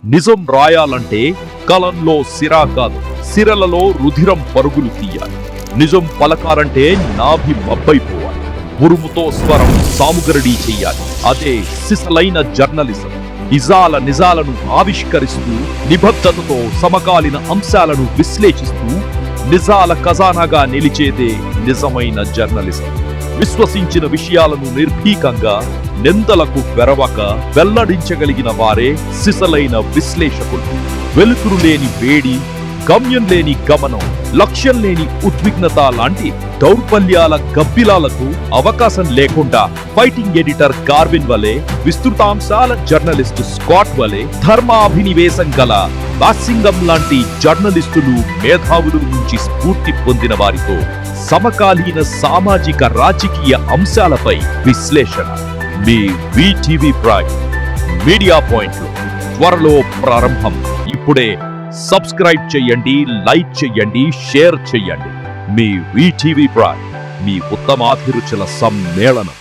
నిజం రాయాలంటే కలంలో సిరా కాదు, సిరలలో రుధిరం పరుగులు తీయాలి. నిజం పలకాలంటే నాభి మబ్బైపోవాలి. ఉరుముతో స్వరం సాముగరడీ చెయ్యాలి. అదే సిసలైన జర్నలిజం. నిజాలను ఆవిష్కరిస్తూ, నిబద్ధతతో సమకాలీన అంశాలను విశ్లేషిస్తూ, నిజాల ఖజానాగా నిలిచేదే నిజమైన జర్నలిజం. విశ్వసించిన విషయాలను నిర్భీకంగా, నిందలకు వెరవక వెల్లడించగలిగిన వారే సిసలైన విశ్లేషకులు. వెలుతురు లేని వేడి, గమ్యం లేని గమనం, లక్ష్యం లేని ఉద్విగ్నత లాంటి దౌర్బల్యాల గబ్బిలాలకు అవకాశం లేకుండా ఫైటింగ్ ఎడిటర్ గార్విన్ వలె, విస్తృతాంశాల జర్నలిస్టు స్కాట్ వలె, ధర్మాభినివేశం గల వాసింగం లాంటి జర్నలిస్టులు, మేధావుల నుంచి స్ఫూర్తి పొందిన వారితో సమకాలీన సామాజిక రాజకీయ అంశాలపై విశ్లేషణ. మీ వీటీవీ ప్రైమ్ మీడియా పాయింట్లు త్వరలో ప్రారంభం. ఇప్పుడే సబ్స్క్రైబ్ చేయండి, లైక్ చేయండి, షేర్ చేయండి. మీ వీటీవీ ప్రైమ్, మీ ఉత్తమాభిరుచుల సమ్మేళనం.